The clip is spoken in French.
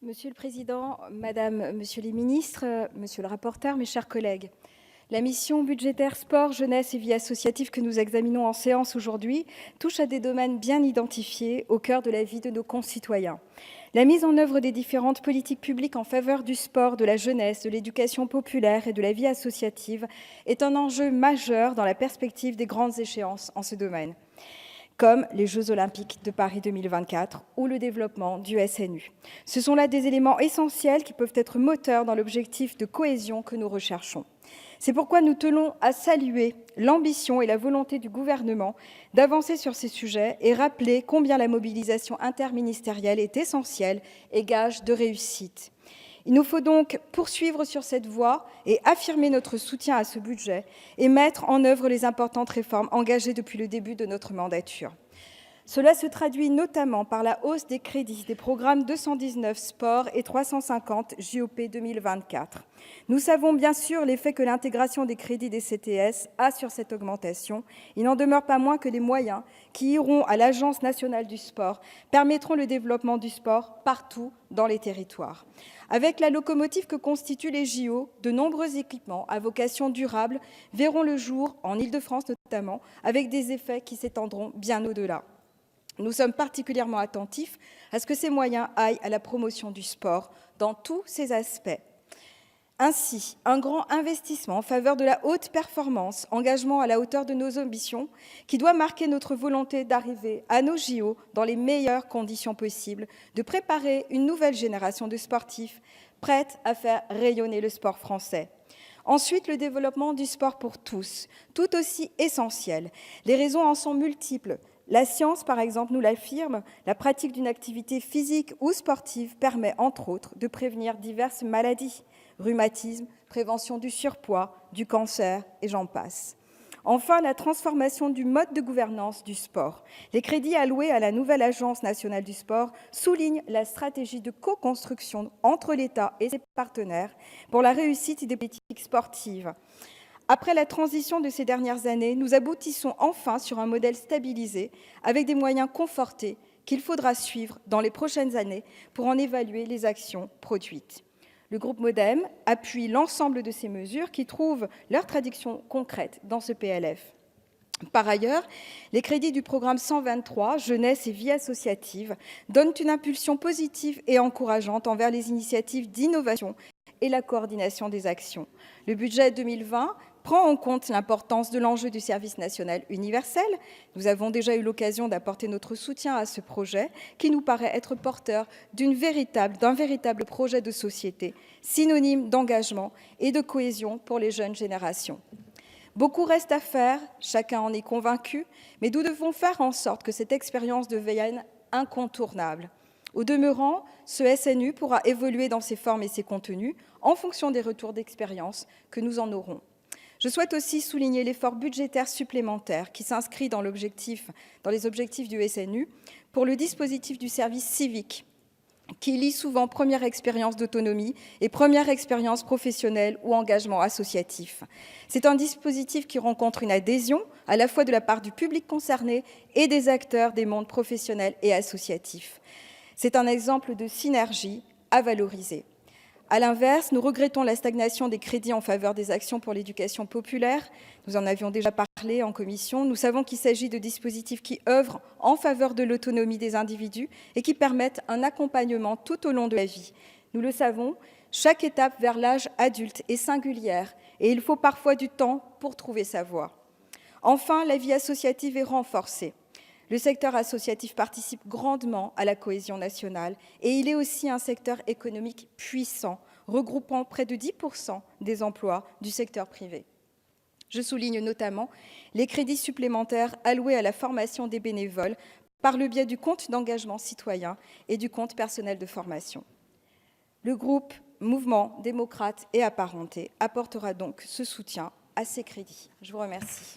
Monsieur le Président, Madame, Monsieur les ministres, Monsieur le rapporteur, mes chers collègues, la mission budgétaire sport, jeunesse et vie associative que nous examinons en séance aujourd'hui touche à des domaines bien identifiés au cœur de la vie de nos concitoyens. La mise en œuvre des différentes politiques publiques en faveur du sport, de la jeunesse, de l'éducation populaire et de la vie associative est un enjeu majeur dans la perspective des grandes échéances en ce domaine, comme les Jeux olympiques de Paris 2024 ou le développement du SNU. Ce sont là des éléments essentiels qui peuvent être moteurs dans l'objectif de cohésion que nous recherchons. C'est pourquoi nous tenons à saluer l'ambition et la volonté du gouvernement d'avancer sur ces sujets et rappeler combien la mobilisation interministérielle est essentielle et gage de réussite. Il nous faut donc poursuivre sur cette voie et affirmer notre soutien à ce budget et mettre en œuvre les importantes réformes engagées depuis le début de notre mandature. Cela se traduit notamment par la hausse des crédits des programmes 219 Sport et 350 JOP 2024. Nous savons bien sûr l'effet que l'intégration des crédits des CTS a sur cette augmentation. Il n'en demeure pas moins que les moyens qui iront à l'Agence nationale du sport permettront le développement du sport partout dans les territoires. Avec la locomotive que constituent les JO, de nombreux équipements à vocation durable verront le jour, en Île-de-France notamment, avec des effets qui s'étendront bien au-delà. Nous sommes particulièrement attentifs à ce que ces moyens aillent à la promotion du sport dans tous ses aspects. Ainsi, un grand investissement en faveur de la haute performance, engagement à la hauteur de nos ambitions, qui doit marquer notre volonté d'arriver à nos JO dans les meilleures conditions possibles, de préparer une nouvelle génération de sportifs prête à faire rayonner le sport français. Ensuite, le développement du sport pour tous, tout aussi essentiel. Les raisons en sont multiples. La science, par exemple, nous l'affirme, la pratique d'une activité physique ou sportive permet, entre autres, de prévenir diverses maladies, rhumatisme, prévention du surpoids, du cancer, et j'en passe. Enfin, la transformation du mode de gouvernance du sport. Les crédits alloués à la nouvelle Agence nationale du sport soulignent la stratégie de co-construction entre l'État et ses partenaires pour la réussite des politiques sportives. Après la transition de ces dernières années, nous aboutissons enfin sur un modèle stabilisé avec des moyens confortés qu'il faudra suivre dans les prochaines années pour en évaluer les actions produites. Le groupe MODEM appuie l'ensemble de ces mesures qui trouvent leur traduction concrète dans ce PLF. Par ailleurs, les crédits du programme 123, Jeunesse et vie associative, donnent une impulsion positive et encourageante envers les initiatives d'innovation et la coordination des actions. Le budget 2020 prend en compte l'importance de l'enjeu du service national universel. Nous avons déjà eu l'occasion d'apporter notre soutien à ce projet qui nous paraît être porteur d'un véritable projet de société, synonyme d'engagement et de cohésion pour les jeunes générations. Beaucoup reste à faire, chacun en est convaincu, mais nous devons faire en sorte que cette expérience devienne incontournable. Au demeurant, ce SNU pourra évoluer dans ses formes et ses contenus en fonction des retours d'expérience que nous en aurons. Je souhaite aussi souligner l'effort budgétaire supplémentaire qui s'inscrit dans les objectifs du SNU pour le dispositif du service civique, qui lie souvent première expérience d'autonomie et première expérience professionnelle ou engagement associatif. C'est un dispositif qui rencontre une adhésion à la fois de la part du public concerné et des acteurs des mondes professionnels et associatifs. C'est un exemple de synergie à valoriser. À l'inverse, nous regrettons la stagnation des crédits en faveur des actions pour l'éducation populaire. Nous en avions déjà parlé en commission. Nous savons qu'il s'agit de dispositifs qui œuvrent en faveur de l'autonomie des individus et qui permettent un accompagnement tout au long de la vie. Nous le savons, chaque étape vers l'âge adulte est singulière et il faut parfois du temps pour trouver sa voie. Enfin, la vie associative est renforcée. Le secteur associatif participe grandement à la cohésion nationale et il est aussi un secteur économique puissant, regroupant près de 10% des emplois du secteur privé. Je souligne notamment les crédits supplémentaires alloués à la formation des bénévoles par le biais du compte d'engagement citoyen et du compte personnel de formation. Le groupe Mouvement démocrate et apparenté apportera donc ce soutien à ces crédits. Je vous remercie.